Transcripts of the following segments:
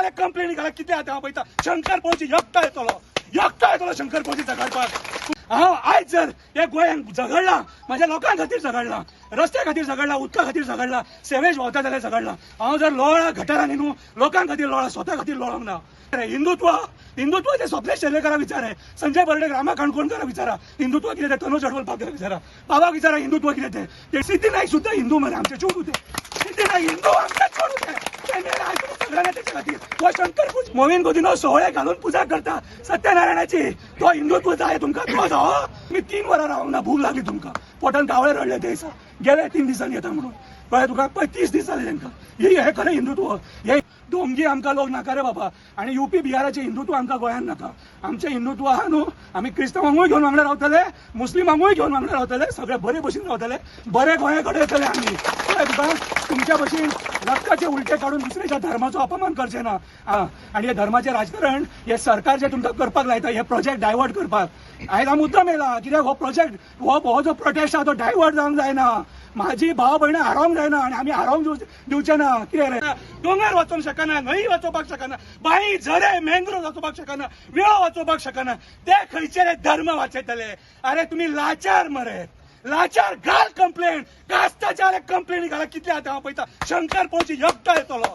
जाले कंप्लेनी घाला किती आता पळयता शंकरपळची एकटा येतलो शंकरपळची झगडपाक हांव आयज जर हे गोंयांत झगडला माझ्या लोकां खातीर झगडला रस्त्या खातीर झगडला उदका खातीर झगडला सेवेज भोंवता जाल्यार झगडला हांव जर लोळा गटारांनी न्हू लोकां खातीर लोळा स्वता खातीर लोळोंक ना हिंदुत्वाचे स्वप्नेश शेर्लेकरा विचारे संजय बर्डे रामा काणकोणकारा विचारा हिंदुत्व कितें तें तनुज अडवलपाक विचारा बाबा विचारा हिंदुत्व कितें तें सिद्धी नाईक सुद्दां हिंदू मरे आमचे चोड उते सिद्धी नाईक हिंदू आमचे चोड उते शंकर मोहीन गोदीनो सोहळे घालून पुजा करता सत्यनारायणाची तो हिंदुत्व जाय तुमकां तो जावो मी 3 वरां रावंक ना भूक लागली तुमकां पोटान कावळे रडले ते दिसा गेले 3 दिसांनी येता म्हणून कळ्ळें तुका 30 दीस जाले तांकां हे खरें हिंदुत्व हे दोंगी आमकां लोक नाका रे बाबा आणि यूपी बिहाराचे हिंदुत्व आमकां गोंयांत नाका आमचें हिंदुत्व आहा न्हू आमी क्रिस्तावांकूय घेवन वांगडा रावतले मुस्लिमांकूय घेवन वांगडा रावतले सगळे बरे भशेन रावतले बरे गोंयाकडे येतले आमी कळ्ळें तुका तुमच्या भशेन रक्ताचे उलटे काढून दुसऱ्याच्या धर्माचो अपमान करचे ना आणि हे धर्माचे राजकारण हे सरकार जे तुमकां करपाक लायता हे प्रोजेक्ट डायवर्ट करपाक आयज हांव मुद्दम येयला कित्याक हो प्रोजेक्ट हो जो प्रोटेस्ट आहा तो डायवर्ट जावंक जायना माझी भाव भयणां हारोंक जायना आनी आमी हारोंक दिवचे ना कितें रे दोंगर वचोंक शकना न्हंय वचोवपाक शकना बांय झरे मेंग्रो वचोवपाक शकना वेळो वचोवपाक शकना ते खंयचे रे धर्म वाचयतले अरे तुमी लाचार मरे लाचार घाल कंप्लेंट कास्ताच्या कंप्लेनी घाला कितले आता हांव पळयता शंकरपळची एकटा येतलो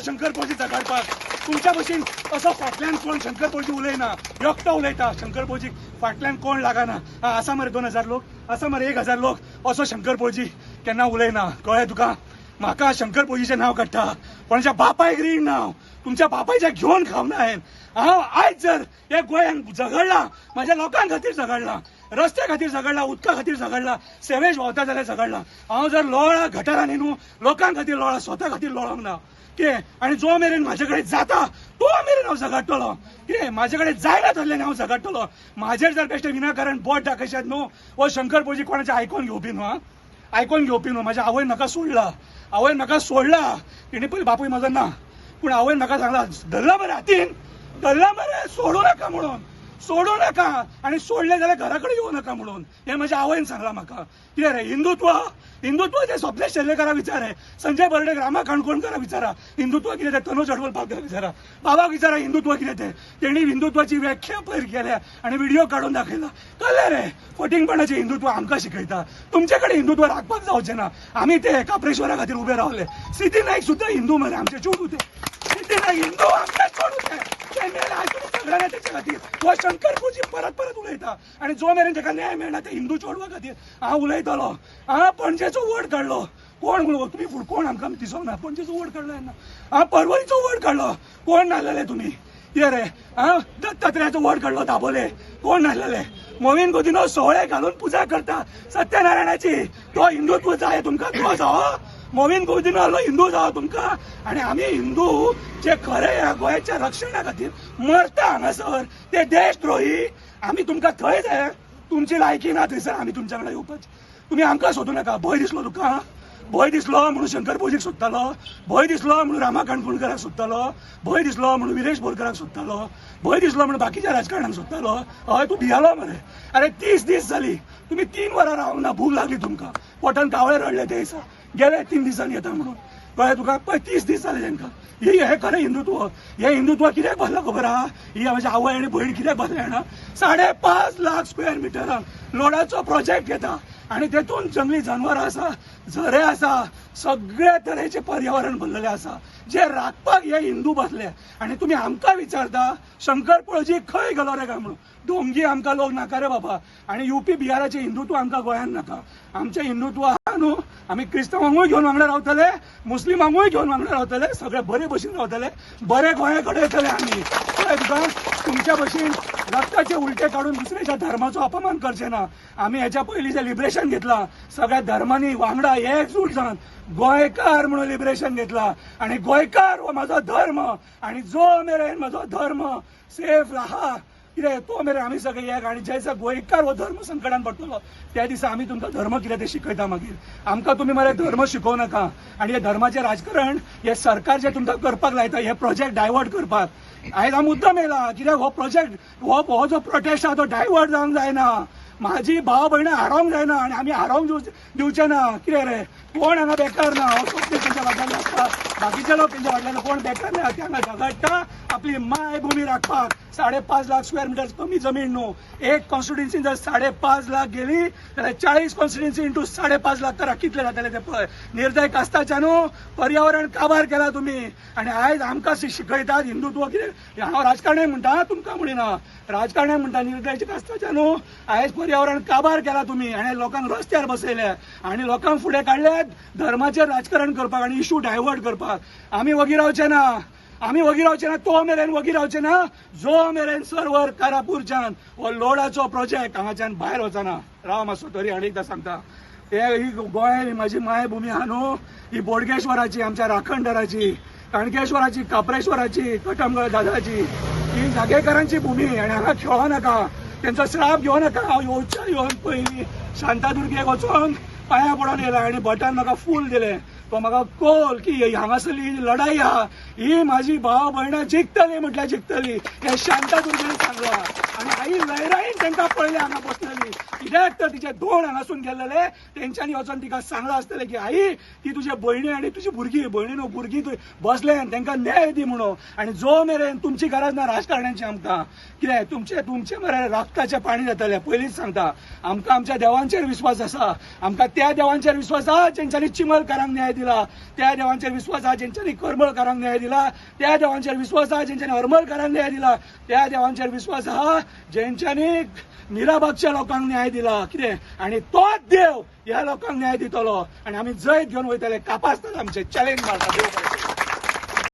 शंकरपळची झगडपाक तुमच्या भशेन असो फाटल्यान कोण शंकरपळची उलयना एकटो उलयता शंकरपळची फाटल्यान कोण लागना आसा मरे 2000 लोक आसा मरे 1000 लोक असो शंकरपळची केन्ना उलयना कळ्ळें तुका म्हाका शंकरपळजीचें नांव काडटा पण म्हज्या बापायक रीण नांव तुमच्या बापायच्या घेवन खावना हांवें हांव आयज जर हे गोंयांत झगडला माझ्या लोकां खातीर झगडला रस्त्या खातीर झगडला उदका खातीर झगडला सेवेज भोंवता जाल्यार झगडला हांव जर लोळा गटारांनी न्हू लोकां खातीर लोळा स्वता खातीर लोळोंक ना कितें आनी जो मेरेन म्हाजे कडेन जाता तो मेरेन हांव झगडटलो कितें म्हाजे कडेन जायना जाल्ल्यान हांव झगडटलो म्हाजेर जर बेश्टे विनाकारण बोट दाखयशात न्हू हो शंकरपळजी कोणाचें आयकोन घेवपी न्हू आयकोन घेवपी न्हू म्हाज्या आवयन म्हाका सोडला तिणे पयलीं बापूय म्हाजो ना पूण आवयन म्हाका सांगला धरला मरे हातीन धरला मरे सोडू नका आणि सोडले जाल्यार घरा कडेन येवं नका म्हणून हे म्हज्या आवयन सांगला म्हाका कितें रे हिंदुत्वाचे स्वप्नेश शेर्लेकरा विचारे संजय बर्डे रामा काणकोणकारा विचारा हिंदुत्व कितें तें तनुज अडवलपाक विचारा बाबा विचारा हिंदुत्व कितें तें तेणी हिंदुत्वाची व्याख्या पयर केल्या आणि व्हिडिओ काढून दाखयला कळ्ळें रे फटिंगपणाचें हिंदुत्व आमकां शिकयता तुमचे कडेन हिंदुत्व राखपाक जावचें ना आमी ते काप्रेश्वरा खातीर उबे रावले सिद्धी नाईक सुद्दां हिंदू मरे आमचे चोड उते सिद्धी नाईक हिंदू आमचे चोड उते तो शंकरपळजी परत उलयता आणि जो मेरेन ताका न्याय मेळना ते हिंदू चोडवा खातीर हांव उलयतलो हांव पणजेचो वोट काडलो कोण तुमी फुड कोण आमकां दिसोंक ना पणजेचो वोट काडलो तेन्ना हांव परवरीचो वोट काडलो कोण नासलेले तुमी कितें रे हांव दत्तात्रेयाचो वोट काडलो दाबोले कोण नासलेले मोहीन गोदीनो सोहळे घालून पुजा करता सत्यनारायणाची तो हिंदुत्व जाय तुमकां तो जावो मोहीन गोदीनो आसलो हिंदू जावो तुमकां आनी आमी हिंदू जे खरे ह्या गोंयाच्या रक्षणा खातीर मरता हांगासर ते देशद्रोही आमी तुमकां थंय जाय तुमची लायकी ना थंयसर आमी तुमच्या वांगडा येवपाची तुमी आमकां सोदूं नाका भंय दिसलो तुका भंय दिसलो म्हणून शंकरपळजीक सोदतालो भंय दिसलो म्हणून रामा काणकोणकाराक सोदतालो भंय दिसलो म्हणून विरेश बोरकाराक सोदतालो भंय दिसलो म्हणून बाकीच्या राजकारणाक सोदतालो हय तूं भियालो मरे अरे 30 दीस जाली तुमी 3 वरां रावंक ना भूक लागली तुमकां पोटान कावळे रडले ते दिसा गेले 3 दिसांनी येता म्हणून कळ्ळें तुका 30 दीस जाले तांकां हे खरें हिंदुत्व हे हिंदुत्व कित्याक बांदलां खबर आहा ही म्हाजी आवय आनी भयण कित्याक बांदल्या जाणा 5.5 लाख स्क्वेअर मिटरांक लोडाचो प्रोजेक्ट घेता आणि तेतून जंगली जनावरां आसा झरे आसा सगळ्या तरेचे पर्यावरण भरलेले आसा जे राखपाक हे हिंदू बसले आणि तुम्ही आमकां विचारता शंकरपळजी खंय गेलो रे काय म्हणून दोंगी आमकां लोक नाका रे बाबा आणि यूपी बिहाराचे हिंदुत्व आमकां गोंयांत नाका आमचें हिंदुत्व आहा न्हू आमी क्रिस्तावांकूय घेवन वांगडा रावतले मुस्लिमांकूय घेवन वांगडा रावतले सगळे बरे भशेन रावतले बरे गोंयाकडे येतले आमी कळ्ळें तुका तुमच्या भशेन रक्ताचे उलटे काढून दुसऱ्याच्या धर्माचो अपमान करचे ना आमी हेच्या पयलीं जे लिबरेशन घेतलां सगळ्या धर्मांनी वांगडा एकजूट जावन गोंयकार म्हणून लिबरेशन घेतला आणि गोंयकार हो म्हाजो धर्म आणि जो मेरेन म्हाजो धर्म सेफ आहा कितें तो मेरेन आमी सगळे एक आणि ज्या दिसा गोंयकार हो धर्म संकटान पडटलो त्या दिसा आमी तुमकां धर्म कितें तें शिकयता मागीर आमकां तुमी मरे धर्म शिकोवं नाका आणि हे धर्माचें राजकारण हे सरकार जे तुमकां करपाक लायता हे प्रोजेक्ट डायवर्ट करपाक आयज हांव मुद्दम येयला कित्याक हो प्रोजेक्ट हो जो प्रोटेस्ट आहा तो डायवर्ट जावंक जायना माझी भाव भयणां हारोंक जायना आनी आमी हारोंक दिवचे ना कितें रे कोण हांगा बेकार ना हांव सोपते तेंच्या फाटल्यान आसता बाकीचे लोक तेंच्या फाटल्यान कोण बेकार ना ते हांगा झगडटा आपली मायभूमी राखपाक 5.5 लाख स्क्वेअर मिटर कमी जमीन न्हू एक कॉन्स्टिट्युन्सी जर 5.5 लाख गेली जाल्यार 40 कॉन्स्टिट्युन्सी इंटू 5.5 लाख तर कितले जातले ते पळय निर्दय कास्ताच्या न्हू पर्यावरण काबार केला तुम्ही आणि आयज आमकां शिकयतात हिंदुत्व कितें हांव राजकारणी म्हणटा तुमकां म्हणिना राजकारणी म्हणटा निर्दय कास्ताच्या न्हू आयज पर्यावरण काबार केला तुम्ही आणि लोकांक रस्त्यार बसयले आणि लोकांक फुडें काडले धर्माचेर राजकारण करपाक आणि इशू डायवर्ट करपाक आमी वगी रावचे ना तो मेरेन वगी रावचे ना जो मेरेन सर्वर कारापूरच्यान हो लोडाचो प्रोजेक्ट हांगाच्यान भायर वचना राव मातसो तरी आनी एकदां सांगता ही गोंय म्हाजी मायभूमी आहा न्हू ही बोडगेश्वराची आमच्या राखणदाराची काणकेश्वराची काप्रेश्वराची कटमगळ दादाची ही जागेकारांची भूमी आणि हांगा खेळो नाका त्यांचो श्राप घेवं नाका हांव येवन पयलीं शांतादुर्गेक वचोन पांयां पडोन येयला आनी भटान म्हाका फूल दिलें तो म्हाका कळल की हांगासरली लढाई आहा ही माझी भाव भयणां जिखतली म्हटल्यार जिखतली हे शांतादुर्गेन सांगलां आणि आई लयराईन तांकां पळयलें हांगा बसलेली कित्याक तर तिचे दोन हांगासून गेल्लेले तेंच्यांनी वचोन तिका सांगलां आसतलें की आई ती तुजे भयणी आनी तुजी भुरगीं भयणी न्हू भुरगीं बसले तांकां न्याय दी म्हणून आणि जो मेरेन तुमची गरज ना राजकारण्यांची आमकां कितें तुमचे मरे रक्ताचें पाणी जातलें पयलींच सांगता आमकां आमच्या देवांचेर विश्वास आसा आमकां त्या देवांचेर विश्वास आहा जेंच्यांनी चिमलकारांक न्याय दिला त्या देवांचेर विश्वास आहा जेंच्यांनी करमळकारांक न्याय दिला त्या देवांचेर विश्वास आहा जेंच्यांनी हरमळकारांक न्याय दिला त्या देवांचेर विश्वास आहा जेंच्यांनी मिराबागच्या लोकांक न्याय दिला कितें आणि तोच देव ह्या लोकांक न्याय दितलो आणि आमी जैत घेवन वयतले कापासतात आमचे चॅलेंज मारता देव